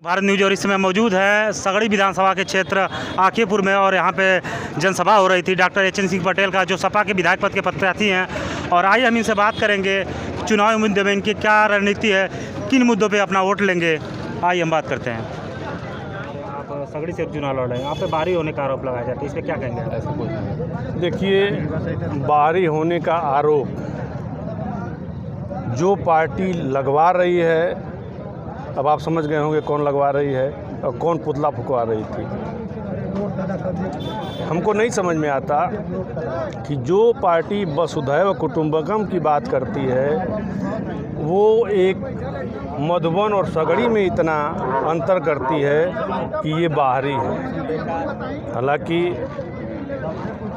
Bharat news और इस समय मौजूद है सगड़ी विधानसभा के क्षेत्र आखेपुर में और यहाँ पे जनसभा हो रही थी doctor H N Singh Patel का जो सपा के विधायक पद के प्रत्याशी हैं। और आइए हम इनसे बात करेंगे चुनावी मुद्दे में इनकी क्या रणनीति है, किन मुद्दों पे अपना वोट लेंगे। आइए हम बात करते हैं। आप सगड़ी से चुनाव लड़ रहे हैं, आप पे बाहरी होने का आरोप लगाया जाता है, इस पर क्या कहेंगे आप? ऐसा कुछ देखिए, बाहरी होने का आरोप जो पार्टी लगवा रही है, अब आप समझ गए होंगे कौन लगवा रही है और कौन पुतला फुकवा रही थी। हमको नहीं समझ में आता कि जो पार्टी वसुधैव कुटुंबकम की बात करती है वो एक मधुबन और सगड़ी में इतना अंतर करती है कि ये बाहरी है। हालांकि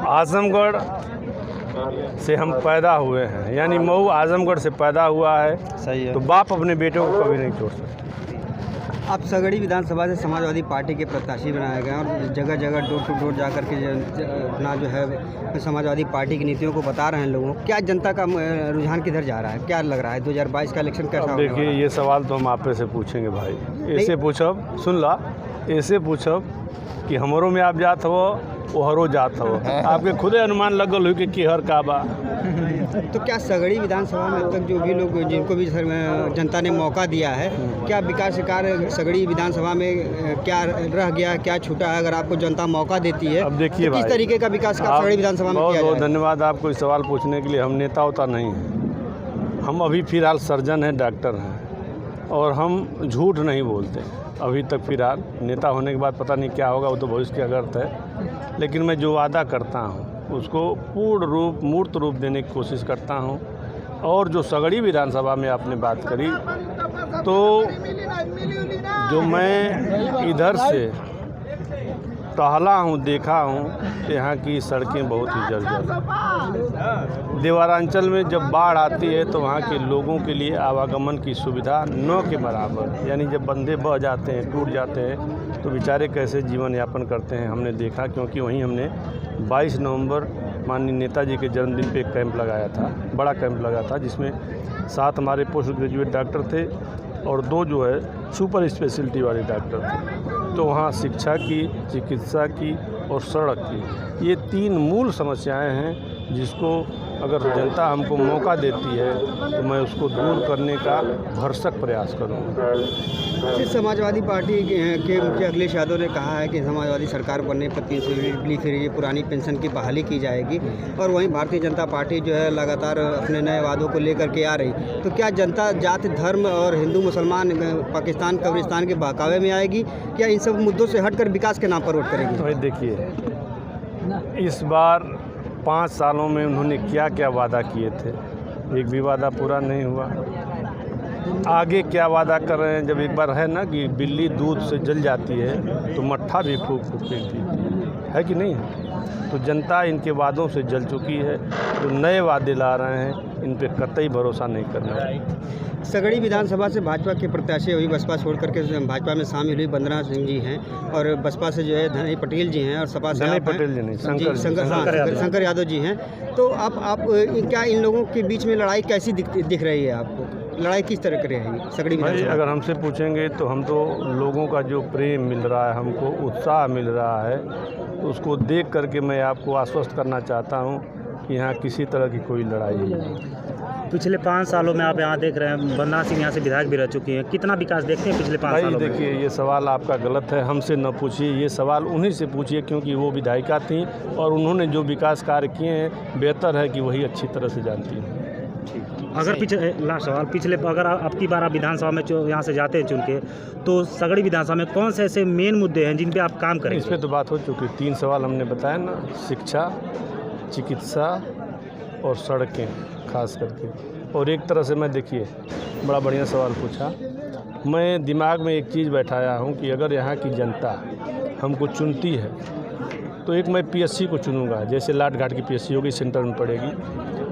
आजमगढ़ से हम पैदा हुए हैं, यानी मऊ आजमगढ़ से पैदा हुआ है। सही है। तो बाप अपने बेटे को कभी नहीं छोड़ सकते। आप सगड़ी विधानसभा से समाजवादी पार्टी के प्रत्याशी बनाए गए और जगह जगह डोर टू डोर जा कर के अपना जो है समाजवादी पार्टी की नीतियों को बता रहे हैं लोगों को। क्या जनता का रुझान किधर जा रहा है, क्या लग रहा है 2022 का इलेक्शन कैसा होगा? देखिए, ये सवाल तो हम आप से पूछेंगे भाई। ऐसे पूछब, सुन ला, ऐसे पूछब कि हमरों में आप जात हो ओहरो जात हो, आपके खुदे अनुमान लगल हो कि हर का बा। तो क्या सगड़ी विधानसभा में अब तक जो भी लोग जिनको भी जनता ने मौका दिया है, क्या विकास कार्य सगड़ी विधानसभा में क्या रह गया, क्या छूटा है? अगर आपको जनता मौका देती है, अब देखिए तो किस तरीके का विकास कार्य सगड़ी विधानसभा में किया बहुत जाएगा? धन्यवाद आपको इस सवाल पूछने के लिए। हम नेता होता नहीं हैं, हम अभी फ़िलहाल सर्जन हैं, डॉक्टर हैं, और हम झूठ नहीं बोलते अभी तक फ़िलहाल। नेता होने के बाद पता नहीं क्या होगा, वो तो भविष्य की अगर्त है। लेकिन मैं जो वादा करता हूँ उसको पूर्ण रूप मूर्त रूप देने की कोशिश करता हूँ। और जो सगड़ी विधानसभा में आपने बात करी, तो जो मैं इधर से टहला हूँ, देखा हूँ, यहाँ की सड़कें बहुत ही जर्जर। देवारांचल में जब बाढ़ आती है तो वहाँ के लोगों के लिए आवागमन की सुविधा न के बराबर, यानी जब बंदे बह जाते हैं, टूट जाते हैं, तो बेचारे कैसे जीवन यापन करते हैं हमने देखा। क्योंकि वहीं हमने 22 नवंबर माननीय नेताजी के जन्मदिन पे एक कैंप लगाया था, बड़ा कैंप लगा था, जिसमें 7 हमारे पोस्ट ग्रेजुएट डॉक्टर थे और 2 जो है सुपर स्पेशलिटी वाले डॉक्टर थे। तो वहाँ शिक्षा की, चिकित्सा की और सड़क की, ये 3 मूल समस्याएं हैं जिसको अगर जनता हमको मौका देती है तो मैं उसको दूर करने का भरसक प्रयास करूँगा। समाजवादी पार्टी के मुखिया अखिलेश यादव ने कहा है कि समाजवादी सरकार बनने पर 300 यूनिट फिर ये पुरानी पेंशन की बहाली की जाएगी। और वहीं भारतीय जनता पार्टी जो है लगातार अपने नए वादों को लेकर के आ रही। तो क्या जनता जाति धर्म और हिंदू मुसलमान पाकिस्तान कब्रिस्तान के बहकावे में आएगी, क्या इन सब मुद्दों से हटकर विकास के नाम पर वोट करेगी? भाई देखिए, इस बार 5 सालों में उन्होंने क्या क्या वादा किए थे, एक भी वादा पूरा नहीं हुआ। आगे क्या वादा कर रहे हैं? जब एक बार है ना कि बिल्ली दूध से जल जाती है तो मट्ठा भी फूंक फूंक पीती है कि नहीं? तो जनता इनके वादों से जल चुकी है। जो नए वादे ला रहे हैं इन पे कतई भरोसा नहीं करना। सगड़ी विधानसभा से भाजपा के प्रत्याशी अभी बसपा छोड़ करके भाजपा में शामिल हुई वंदना सिंह जी हैं, और बसपा से जो है धनई पटेल जी हैं, और सपा से पटेल जी नहीं, शंकर यादव जी हैं। तो आप क्या इन लोगों के बीच में लड़ाई कैसी दिख रही है आपको? लड़ाई किस तरह की रहेगी सगड़ी विधानसभा? अगर हमसे पूछेंगे तो हम तो लोगों का जो प्रेम मिल रहा है, हमको उत्साह मिल रहा है, उसको देख करके मैं आपको आश्वस्त करना चाहता हूँ कि यहाँ किसी तरह की कोई लड़ाई नहीं। पिछले 5 सालों में आप यहाँ देख रहे हैं वंदना सिंह यहाँ से विधायक भी रह चुकी हैं, कितना विकास देखते हैं पिछले 5 सालों में? देखिए, ये सवाल आपका गलत है, हमसे न पूछिए, ये सवाल उन्हीं से पूछिए, क्योंकि वो विधायिका थी और उन्होंने जो विकास कार्य किए हैं बेहतर है कि वही अच्छी तरह से जानती हैं। अगर लास्ट सवाल, पिछले अगर अब की बार आप विधानसभा में यहाँ से जाते हैं चुन के, तो सगड़ी विधानसभा में कौन से ऐसे मेन मुद्दे हैं जिन पे आप काम करेंगे? इस पर तो बात हो चुकी, 3 सवाल हमने बताया ना, शिक्षा, चिकित्सा और सड़कें खास करके। और एक तरह से मैं, देखिए, बड़ा बढ़िया सवाल पूछा। मैं दिमाग में एक चीज़ बैठाया हूँ कि अगर यहाँ की जनता हमको चुनती है तो एक मैं पीएससी को चुनूँगा, जैसे लाट घाट की पीएससी होगी, सेंटर में पड़ेगी,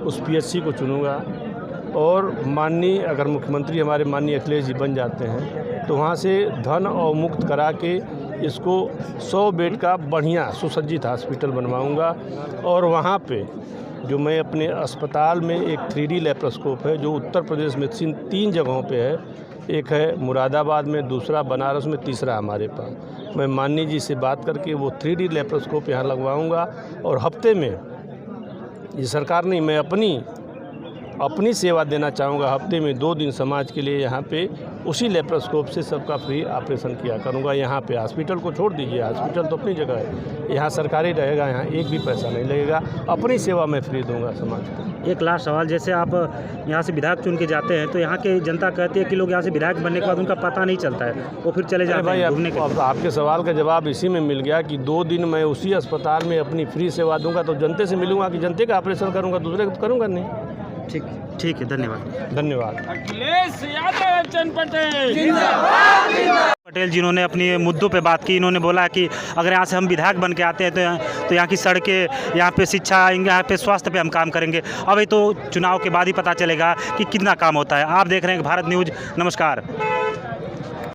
उस पीएससी को चुनूँगा। और माननीय अगर मुख्यमंत्री हमारे माननीय अखिलेश जी बन जाते हैं तो वहाँ से धन अवमुक्त करा के इसको 100 बेड का बढ़िया सुसज्जित हॉस्पिटल बनवाऊँगा। और वहाँ पे जो मैं अपने अस्पताल में एक 3D लेप्रोस्कोप है जो उत्तर प्रदेश में 3 जगहों पे है, एक है मुरादाबाद में, दूसरा बनारस में, तीसरा हमारे पास। मैं माननीय जी से बात करके वो 3D लेप्रोस्कोप यहाँ लगवाऊँगा और हफ्ते में, ये सरकार नहीं, मैं अपनी सेवा देना चाहूँगा। हफ्ते में 2 दिन समाज के लिए यहाँ पे उसी लेप्रोस्कोप से सबका फ्री ऑपरेशन किया करूँगा। यहाँ पे हॉस्पिटल को छोड़ दीजिए, हॉस्पिटल तो अपनी जगह है, यहाँ सरकारी रहेगा, यहाँ एक भी पैसा नहीं लगेगा, अपनी सेवा मैं फ्री दूँगा समाज को। एक लास्ट सवाल, जैसे आप यहाँ से विधायक चुन के जाते हैं तो यहाँ की जनता कहती है कि लोग यहाँ से विधायक बनने के बाद उनका पता नहीं चलता है, वो फिर चले जाते हैं घूमने के लिए। अब आपके सवाल का जवाब इसी में मिल गया कि 2 दिन मैं उसी अस्पताल में अपनी फ्री सेवा दूंगा, तो जनते से मिलूंगा कि जनते का ऑपरेशन करूंगा, दूसरे का तो करूंगा नहीं। ठीक है, धन्यवाद। धन्यवाद। अखिलेश यादव चंद पटेल पटेल जिन्होंने अपनी मुद्दों पे बात की, इन्होंने बोला कि अगर यहाँ से हम विधायक बन के आते हैं तो यहाँ की सड़कें, यहाँ पे शिक्षा, यहाँ पे स्वास्थ्य पे हम काम करेंगे। अब ये तो चुनाव के बाद ही पता चलेगा कि कितना काम होता है। आप देख रहे हैं भारत न्यूज़। नमस्कार।